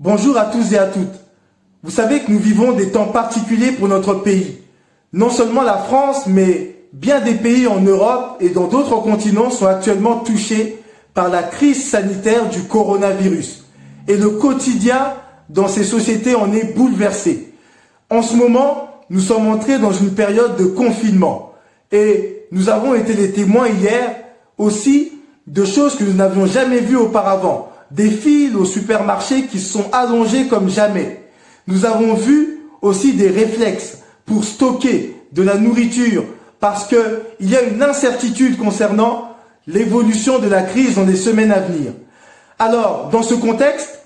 Bonjour à tous et à toutes. Vous savez que nous vivons des temps particuliers pour notre pays. Non seulement la France, mais bien des pays en Europe et dans d'autres continents sont actuellement touchés par la crise sanitaire du coronavirus. Et le quotidien dans ces sociétés en est bouleversé. En ce moment, nous sommes entrés dans une période de confinement. Et nous avons été les témoins hier aussi de choses que nous n'avions jamais vues auparavant. Des files au supermarché qui se sont allongées comme jamais. Nous avons vu aussi des réflexes pour stocker de la nourriture parce qu'il y a une incertitude concernant l'évolution de la crise dans les semaines à venir. Alors, dans ce contexte,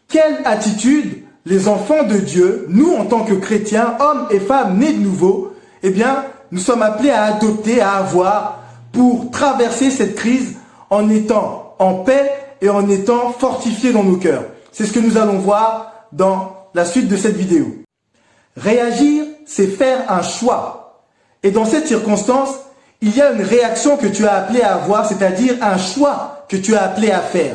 quelle attitude les enfants de Dieu, nous en tant que chrétiens, hommes et femmes nés de nouveau, eh bien, nous sommes appelés à adopter, à avoir pour traverser cette crise en étant en paix et en étant fortifiés dans nos cœurs. C'est ce que nous allons voir dans la suite de cette vidéo. Réagir, c'est faire un choix. Et dans cette circonstance, il y a une réaction que tu as appelé à avoir, c'est-à-dire un choix que tu as appelé à faire.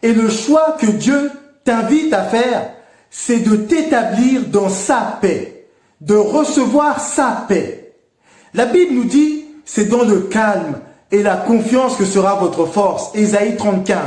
Et le choix que Dieu t'invite à faire, c'est de t'établir dans sa paix, de recevoir sa paix. La Bible nous dit, c'est dans le calme et la confiance que sera votre force. Ésaïe 35.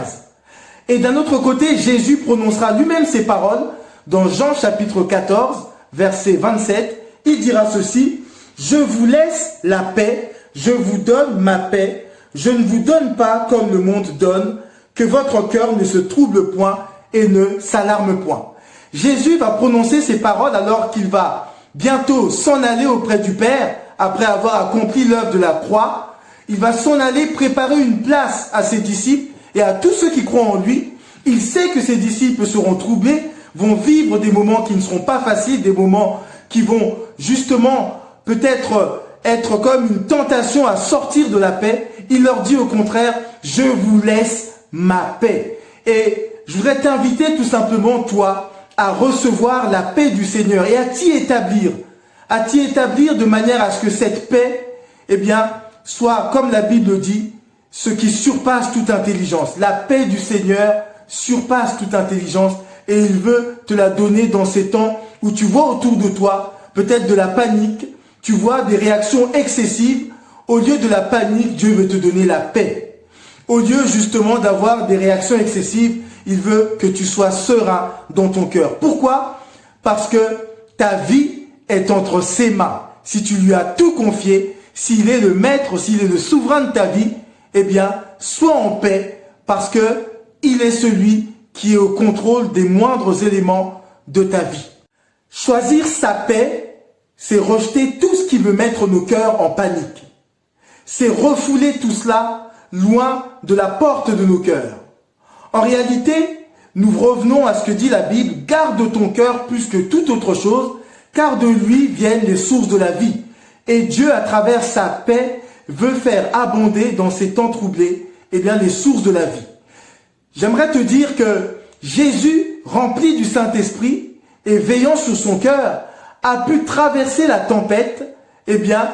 Et d'un autre côté, Jésus prononcera lui-même ces paroles dans Jean chapitre 14, verset 27. Il dira ceci: « Je vous laisse la paix, je vous donne ma paix, je ne vous donne pas comme le monde donne, que votre cœur ne se trouble point et ne s'alarme point. » Jésus va prononcer ces paroles alors qu'il va bientôt s'en aller auprès du Père, après avoir accompli l'œuvre de la croix. Il va s'en aller préparer une place à ses disciples et à tous ceux qui croient en lui. Il sait que ses disciples seront troublés, vont vivre des moments qui ne seront pas faciles, des moments qui vont justement peut-être être comme une tentation à sortir de la paix. Il leur dit au contraire, je vous laisse ma paix. Et je voudrais t'inviter tout simplement, toi, à recevoir la paix du Seigneur et à t'y établir de manière à ce que cette paix, eh bien, soit, comme la Bible dit, ce qui surpasse toute intelligence. La paix du Seigneur surpasse toute intelligence et il veut te la donner dans ces temps où tu vois autour de toi peut-être de la panique, tu vois des réactions excessives. Au lieu de la panique, Dieu veut te donner la paix. Au lieu justement d'avoir des réactions excessives, il veut que tu sois serein dans ton cœur. Pourquoi? Parce que ta vie est entre ses mains. Si tu lui as tout confié, s'il est le maître, s'il est le souverain de ta vie, eh bien, sois en paix parce que il est celui qui est au contrôle des moindres éléments de ta vie. Choisir sa paix, c'est rejeter tout ce qui veut mettre nos cœurs en panique. C'est refouler tout cela loin de la porte de nos cœurs. En réalité, nous revenons à ce que dit la Bible, garde ton cœur plus que toute autre chose, car de lui viennent les sources de la vie. Et Dieu, à travers sa paix, veut faire abonder dans ces temps troublés, eh bien, les sources de la vie. J'aimerais te dire que Jésus, rempli du Saint-Esprit et veillant sur son cœur, a pu traverser la tempête, eh bien,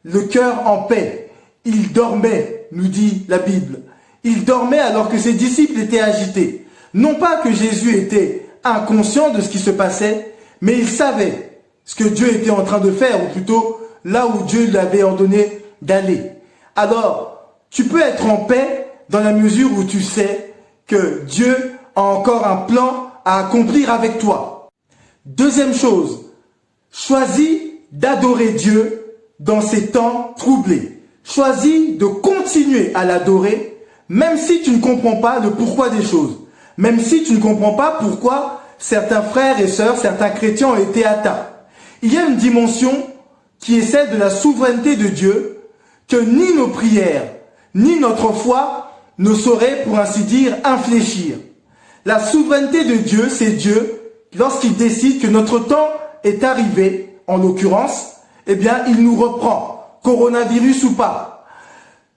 le cœur en paix. Il dormait, nous dit la Bible. Il dormait alors que ses disciples étaient agités. Non pas que Jésus était inconscient de ce qui se passait, mais il savait ce que Dieu était en train de faire, ou plutôt là où Dieu lui avait ordonné d'aller. Alors, tu peux être en paix dans la mesure où tu sais que Dieu a encore un plan à accomplir avec toi. Deuxième chose, choisis d'adorer Dieu dans ces temps troublés. Choisis de continuer à l'adorer, même si tu ne comprends pas le pourquoi des choses. Même si tu ne comprends pas pourquoi certains frères et sœurs, certains chrétiens ont été atteints. Il y a une dimension qui est celle de la souveraineté de Dieu, que ni nos prières, ni notre foi ne sauraient, pour ainsi dire, infléchir. La souveraineté de Dieu, c'est Dieu, lorsqu'il décide que notre temps est arrivé, en l'occurrence, eh bien, il nous reprend, coronavirus ou pas.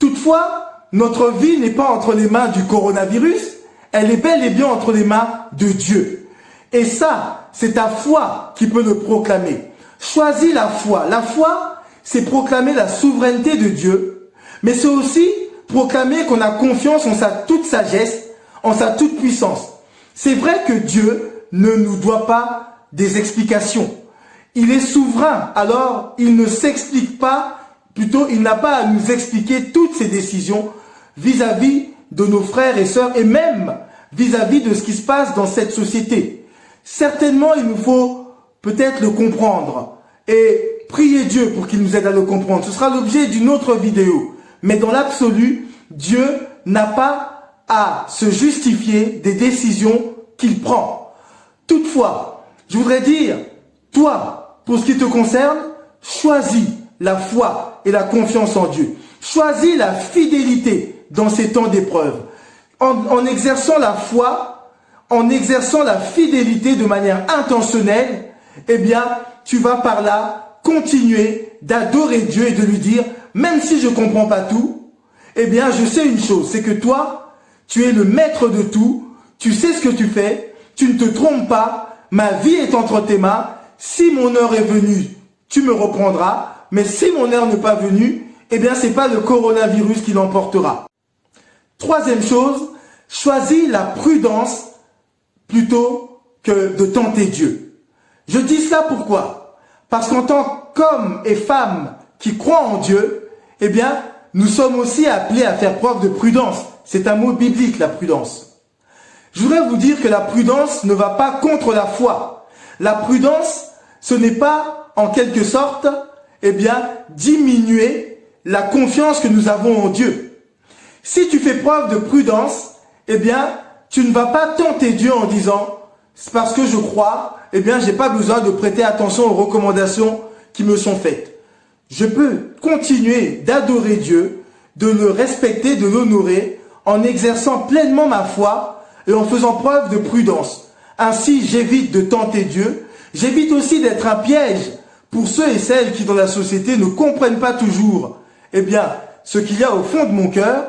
Toutefois, notre vie n'est pas entre les mains du coronavirus, elle est bel et bien entre les mains de Dieu. Et ça, c'est ta foi qui peut le proclamer. Choisis la foi. La foi, c'est proclamer la souveraineté de Dieu, mais c'est aussi proclamer qu'on a confiance en sa toute sagesse, en sa toute puissance. C'est vrai que Dieu ne nous doit pas des explications. Il est souverain, alors il ne s'explique pas, plutôt il n'a pas à nous expliquer toutes ses décisions vis-à-vis de nos frères et sœurs et même vis-à-vis de ce qui se passe dans cette société. Certainement, il nous faut peut-être le comprendre et prier Dieu pour qu'il nous aide à le comprendre. Ce sera l'objet d'une autre vidéo. Mais dans l'absolu, Dieu n'a pas à se justifier des décisions qu'il prend. Toutefois, je voudrais dire, toi, pour ce qui te concerne, choisis la foi et la confiance en Dieu. Choisis la fidélité dans ces temps d'épreuve. En exerçant la foi, en exerçant la fidélité de manière intentionnelle, eh bien, tu vas par là continuer d'adorer Dieu et de lui dire, même si je ne comprends pas tout, eh bien, je sais une chose, c'est que toi, tu es le maître de tout, tu sais ce que tu fais, tu ne te trompes pas, ma vie est entre tes mains, si mon heure est venue, tu me reprendras, mais si mon heure n'est pas venue, eh bien, c'est pas le coronavirus qui l'emportera. Troisième chose, choisis la prudence plutôt que de tenter Dieu. Je dis cela pourquoi? Parce qu'en tant qu'hommes et femmes qui croient en Dieu, eh bien, nous sommes aussi appelés à faire preuve de prudence. C'est un mot biblique, la prudence. Je voudrais vous dire que la prudence ne va pas contre la foi. La prudence, ce n'est pas, en quelque sorte, eh bien, diminuer la confiance que nous avons en Dieu. Si tu fais preuve de prudence, eh bien, tu ne vas pas tenter Dieu en disant, c'est parce que je crois, eh bien, j'ai pas besoin de prêter attention aux recommandations qui me sont faites. Je peux continuer d'adorer Dieu, de le respecter, de l'honorer, en exerçant pleinement ma foi et en faisant preuve de prudence. Ainsi, j'évite de tenter Dieu. J'évite aussi d'être un piège pour ceux et celles qui, dans la société, ne comprennent pas toujours, eh bien, ce qu'il y a au fond de mon cœur.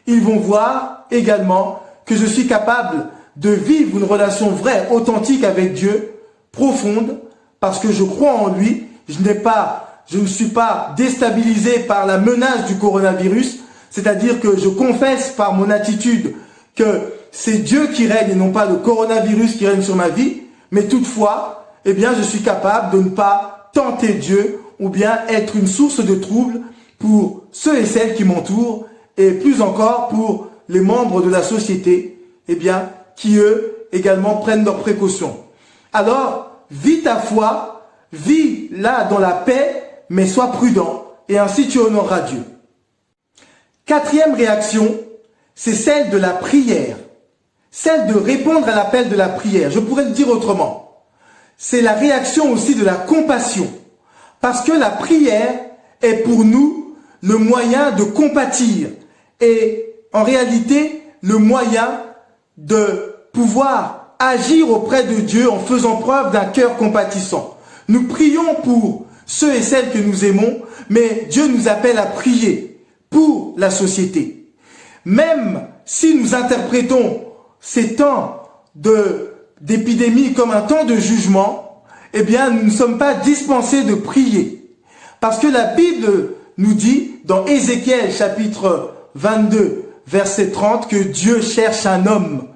Ils vont voir également que je suis capable de vivre une relation vraie, authentique avec Dieu, profonde, parce que je crois en lui. Je ne suis pas déstabilisé par la menace du coronavirus, c'est-à-dire que je confesse par mon attitude que c'est Dieu qui règne et non pas le coronavirus qui règne sur ma vie, mais toutefois, eh bien, je suis capable de ne pas tenter Dieu ou bien être une source de trouble pour ceux et celles qui m'entourent et plus encore pour les membres de la société, eh bien, qui eux également prennent leurs précautions. Alors, vis ta foi, vis là dans la paix, mais sois prudent et ainsi tu honoreras Dieu. Quatrième réaction, c'est celle de la prière. Celle de répondre à l'appel de la prière. Je pourrais le dire autrement. C'est la réaction aussi de la compassion. Parce que la prière est pour nous le moyen de compatir. Et en réalité, le moyen de pouvoir agir auprès de Dieu en faisant preuve d'un cœur compatissant. Nous prions pour ceux et celles que nous aimons, mais Dieu nous appelle à prier pour la société. Même si nous interprétons ces temps d'épidémie comme un temps de jugement, eh bien, nous ne sommes pas dispensés de prier. Parce que la Bible nous dit, dans Ézéchiel chapitre 22, verset 30, que Dieu cherche un homme,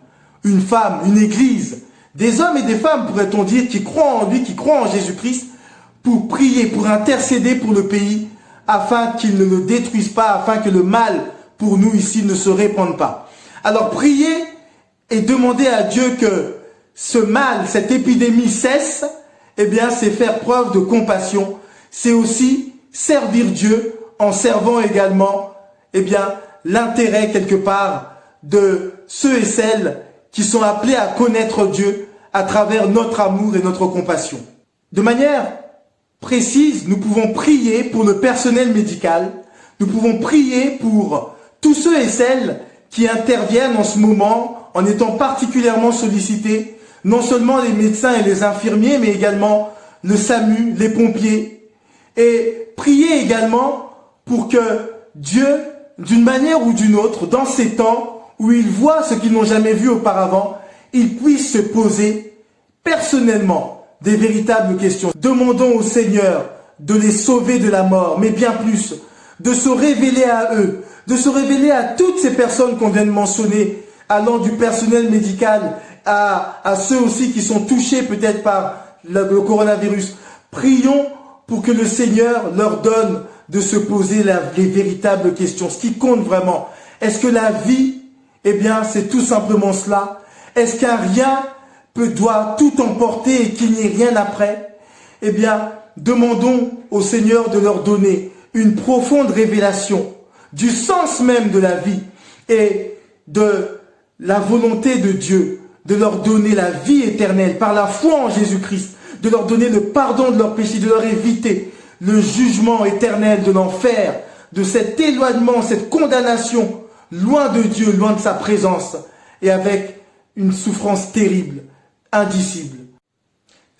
une femme, une église, des hommes et des femmes, pourrait-on dire, qui croient en lui, qui croient en Jésus-Christ, pour prier, pour intercéder pour le pays, afin qu'il ne le détruise pas, afin que le mal pour nous ici ne se répande pas. Alors prier et demander à Dieu que ce mal, cette épidémie cesse, eh bien c'est faire preuve de compassion. C'est aussi servir Dieu en servant également, eh bien, l'intérêt quelque part de ceux et celles qui sont appelés à connaître Dieu à travers notre amour et notre compassion. De manière précise, nous pouvons prier pour le personnel médical, nous pouvons prier pour tous ceux et celles qui interviennent en ce moment en étant particulièrement sollicités, non seulement les médecins et les infirmiers, mais également le SAMU, les pompiers. Et prier également pour que Dieu, d'une manière ou d'une autre, dans ces temps où ils voient ce qu'ils n'ont jamais vu auparavant, ils puissent se poser personnellement des véritables questions. Demandons au Seigneur de les sauver de la mort, mais bien plus, de se révéler à eux, de se révéler à toutes ces personnes qu'on vient de mentionner, allant du personnel médical à ceux aussi qui sont touchés peut-être par le coronavirus. Prions pour que le Seigneur leur donne de se poser les véritables questions. Ce qui compte vraiment, est-ce que la vie, eh bien, c'est tout simplement cela? Est-ce qu'un rien doit tout emporter et qu'il n'y ait rien après? Eh bien, demandons au Seigneur de leur donner une profonde révélation du sens même de la vie et de la volonté de Dieu, de leur donner la vie éternelle par la foi en Jésus-Christ, de leur donner le pardon de leurs péchés, de leur éviter le jugement éternel de l'enfer, de cet éloignement, cette condamnation, loin de Dieu, loin de sa présence, et avec une souffrance terrible, indicible.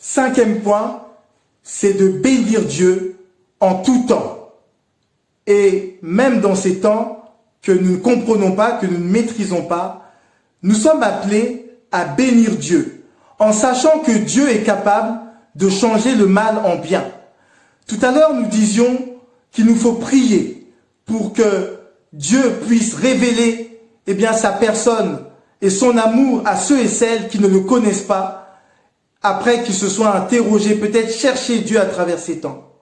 5e point, c'est de bénir Dieu en tout temps. Et même dans ces temps que nous ne comprenons pas, que nous ne maîtrisons pas, nous sommes appelés à bénir Dieu, en sachant que Dieu est capable de changer le mal en bien. Tout à l'heure, nous disions qu'il nous faut prier pour que Dieu puisse révéler sa personne et son amour à ceux et celles qui ne le connaissent pas, après qu'ils se soient interrogés, peut-être chercher Dieu à travers ces temps.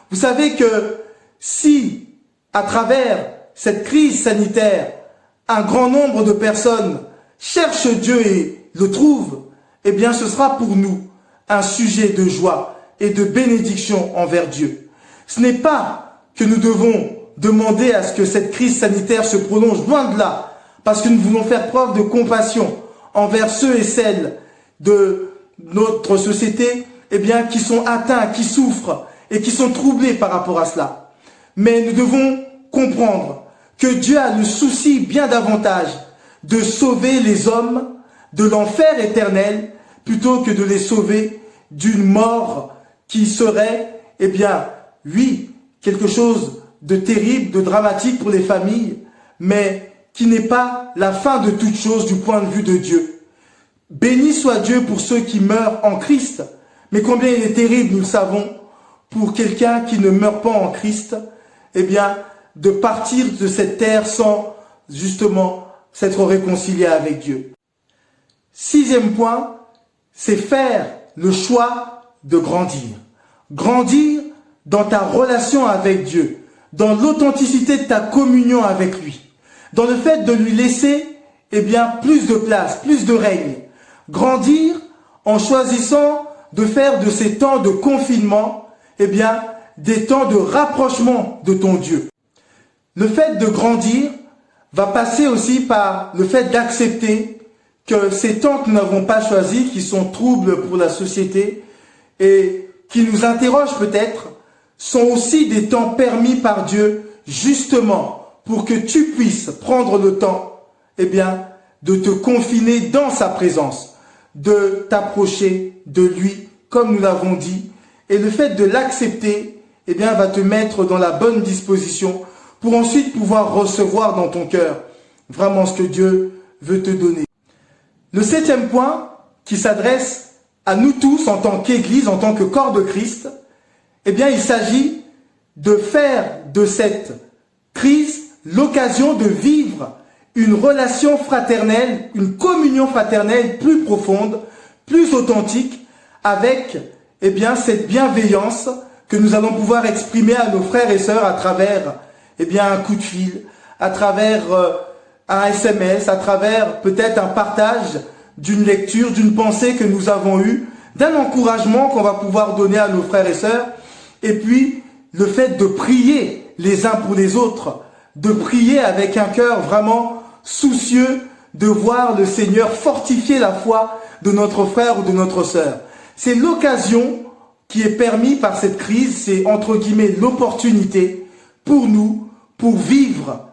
Vous savez que si, à travers cette crise sanitaire, un grand nombre de personnes cherchent Dieu et le trouvent, eh bien ce sera pour nous un sujet de joie et de bénédiction envers Dieu. Ce n'est pas que nous devons demander à ce que cette crise sanitaire se prolonge, loin de là, parce que nous voulons faire preuve de compassion envers ceux et celles de notre société, qui sont atteints, qui souffrent et qui sont troublés par rapport à cela. Mais nous devons comprendre que Dieu a le souci bien davantage de sauver les hommes de l'enfer éternel plutôt que de les sauver d'une mort qui serait, oui, quelque chose de terrible, de dramatique pour les familles, mais qui n'est pas la fin de toute chose du point de vue de Dieu. Béni soit Dieu pour ceux qui meurent en Christ, mais combien il est terrible, nous le savons, pour quelqu'un qui ne meurt pas en Christ, de partir de cette terre sans, justement, s'être réconcilié avec Dieu. 6e point, c'est faire le choix de grandir. Grandir dans ta relation avec Dieu, dans l'authenticité de ta communion avec lui, dans le fait de lui laisser, plus de place, plus de règne. Grandir en choisissant de faire de ces temps de confinement, des temps de rapprochement de ton Dieu. Le fait de grandir va passer aussi par le fait d'accepter que ces temps que nous n'avons pas choisis, qui sont troubles pour la société et qui nous interrogent peut-être, sont aussi des temps permis par Dieu, justement, pour que tu puisses prendre le temps, de te confiner dans sa présence, de t'approcher de lui, comme nous l'avons dit. Et le fait de l'accepter, va te mettre dans la bonne disposition pour ensuite pouvoir recevoir dans ton cœur vraiment ce que Dieu veut te donner. Le 7e point, qui s'adresse à nous tous en tant qu'Église, en tant que corps de Christ, il s'agit de faire de cette crise l'occasion de vivre une relation fraternelle, une communion fraternelle plus profonde, plus authentique, avec cette bienveillance que nous allons pouvoir exprimer à nos frères et sœurs à travers un coup de fil, à travers un SMS, à travers peut-être un partage d'une lecture, d'une pensée que nous avons eue, d'un encouragement qu'on va pouvoir donner à nos frères et sœurs, et puis le fait de prier les uns pour les autres, de prier avec un cœur vraiment soucieux de voir le Seigneur fortifier la foi de notre frère ou de notre sœur. C'est l'occasion qui est permise par cette crise, c'est entre guillemets l'opportunité pour nous, pour vivre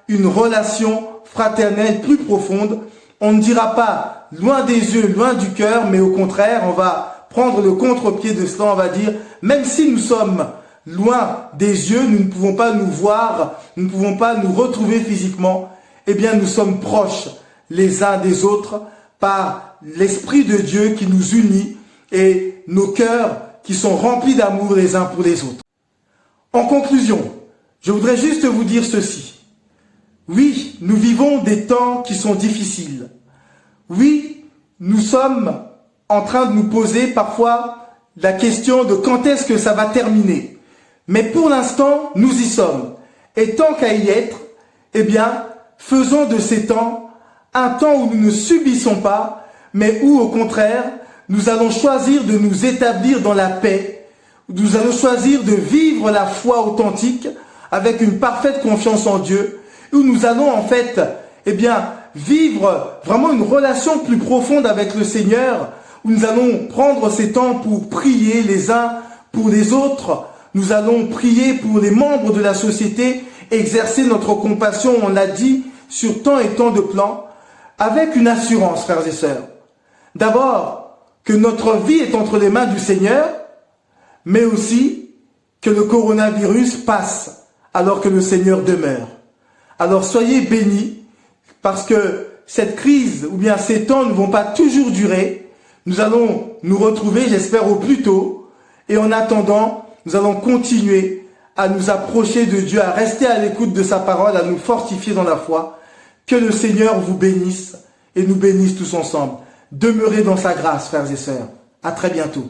une relation fraternelle plus profonde. On ne dira pas loin des yeux, loin du cœur, mais au contraire, on va prendre le contre-pied de cela, on va dire, même si nous sommes loin des yeux, nous ne pouvons pas nous voir, nous ne pouvons pas nous retrouver physiquement, nous sommes proches les uns des autres par l'Esprit de Dieu qui nous unit et nos cœurs qui sont remplis d'amour les uns pour les autres. En conclusion, je voudrais juste vous dire ceci. Oui, nous vivons des temps qui sont difficiles. Oui, nous sommes en train de nous poser parfois la question de quand est-ce que ça va terminer. Mais pour l'instant, nous y sommes. Et tant qu'à y être, eh bien, faisons de ces temps un temps où nous ne subissons pas, mais où au contraire, nous allons choisir de nous établir dans la paix. Nous allons choisir de vivre la foi authentique avec une parfaite confiance en Dieu, où nous allons en fait, eh bien, vivre vraiment une relation plus profonde avec le Seigneur, où nous allons prendre ces temps pour prier les uns pour les autres. Nous allons prier pour les membres de la société, exercer notre compassion, on l'a dit, sur tant et tant de plans, avec une assurance, frères et sœurs. D'abord, que notre vie est entre les mains du Seigneur, mais aussi que le coronavirus passe alors que le Seigneur demeure. Alors soyez bénis, parce que cette crise ou bien ces temps ne vont pas toujours durer. Nous allons nous retrouver, j'espère, au plus tôt. Et en attendant, nous allons continuer à nous approcher de Dieu, à rester à l'écoute de sa parole, à nous fortifier dans la foi. Que le Seigneur vous bénisse et nous bénisse tous ensemble. Demeurez dans sa grâce, frères et sœurs. À très bientôt.